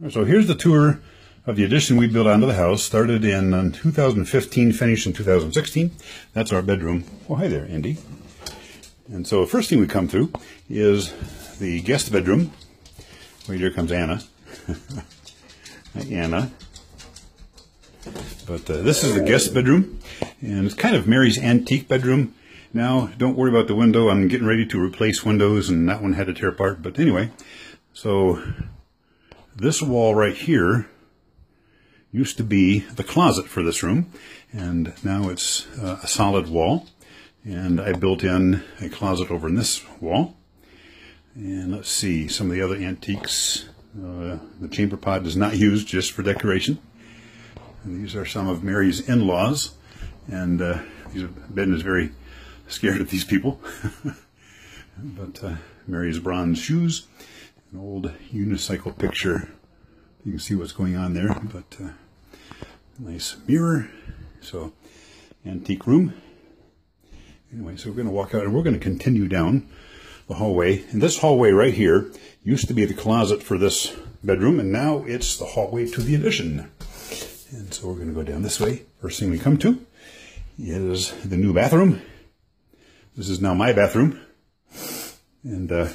So here's the tour of the addition we built onto the house. Started in 2015, finished in 2016. That's our bedroom. Oh, hi there, Andy. And so the first thing we come through is the guest bedroom. Wait, here comes Anna. Hi, Anna. But this is the guest bedroom, and it's kind of Mary's antique bedroom. Now, don't worry about the window. I'm getting ready to replace windows, and that one had to tear apart. But anyway, so this wall right here used to be the closet for this room, and now it's a solid wall. And I built in a closet over in this wall. And let's see, some of the other antiques. The chamber pot is not used, just for decoration. And these are some of Mary's in-laws. And Ben is very scared of these people. But Mary's bronze shoes, an old unicycle picture. You can see what's going on there. But nice mirror. So, antique room. Anyway, so we're going to walk out and we're going to continue down the hallway. And this hallway right here used to be the closet for this bedroom, and now it's the hallway to the addition. And so we're going to go down this way. First thing we come to is the new bathroom. This is now my bathroom. And you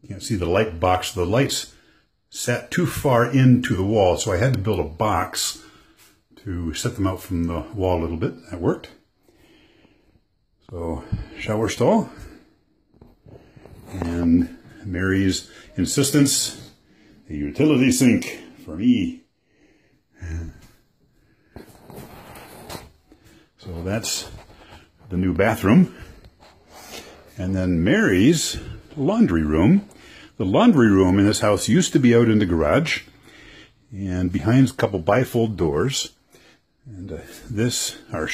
can't see the light box. The lights sat too far into the wall, so I had to build a box to set them out from the wall a little bit. That worked. So, shower stall, and Mary's insistence, a utility sink for me. So that's the new bathroom. And then Mary's laundry room. The laundry room in this house used to be out in the garage, and behind a couple bifold doors. And these are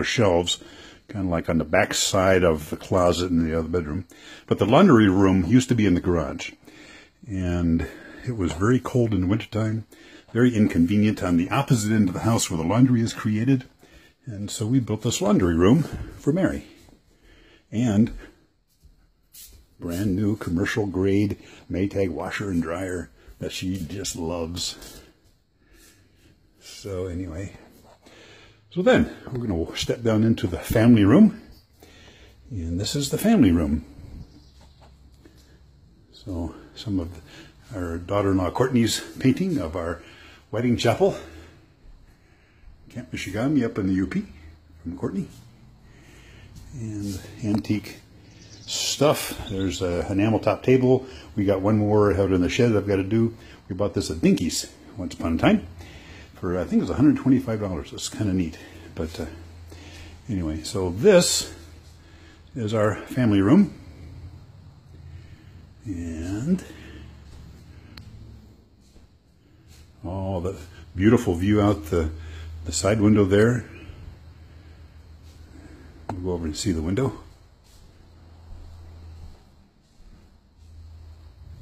shelves, kind of like on the back side of the closet in the other bedroom. But the laundry room used to be in the garage. And it was very cold in the wintertime, very inconvenient on the opposite end of the house where the laundry is created. And so we built this laundry room for Mary. And brand new commercial grade Maytag washer and dryer that she just loves. So anyway, so then we're going to step down into the family room, and this is the family room. So some of our daughter-in-law Courtney's painting of our wedding chapel, Camp Michigami up in the UP from Courtney, and antique stuff. There's an enamel top table. We got one more out in the shed I've got to do. We bought this at Dinky's once upon a time for, I think it was $125. It's kind of neat. But anyway, so this is our family room. And oh, the beautiful view out the side window there. We'll go over and see the window.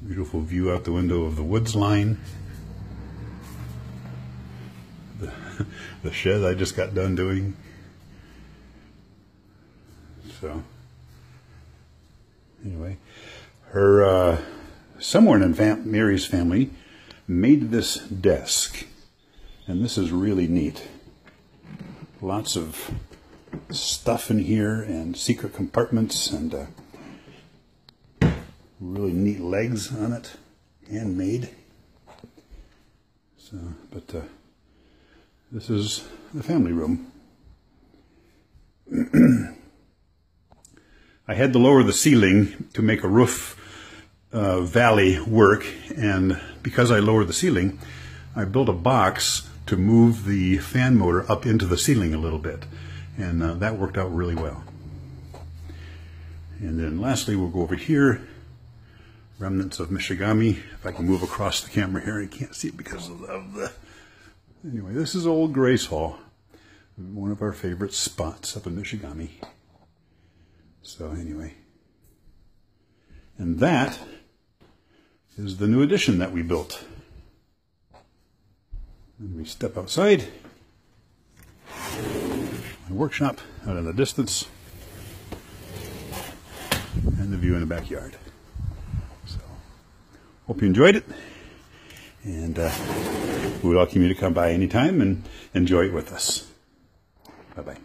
Beautiful view out the window of the woods line. The shed I just got done doing. So anyway, someone in Mary's family made this desk, and this is really neat. Lots of stuff in here and secret compartments and really neat legs on it, handmade. So, but this is the family room. I had to lower the ceiling to make a roof valley work, and because I lowered the ceiling, I built a box to move the fan motor up into the ceiling a little bit, and that worked out really well. And then lastly, we'll go over here. Remnants of Michigami. If I can move across the camera here, I can't see it because of the... Anyway, this is Old Grace Hall, one of our favorite spots up in Michigami. So anyway, and that is the new addition that we built. And we step outside. My workshop out in the distance, and the view in the backyard. So, hope you enjoyed it. And we welcome you to come by anytime and enjoy it with us. Bye-bye.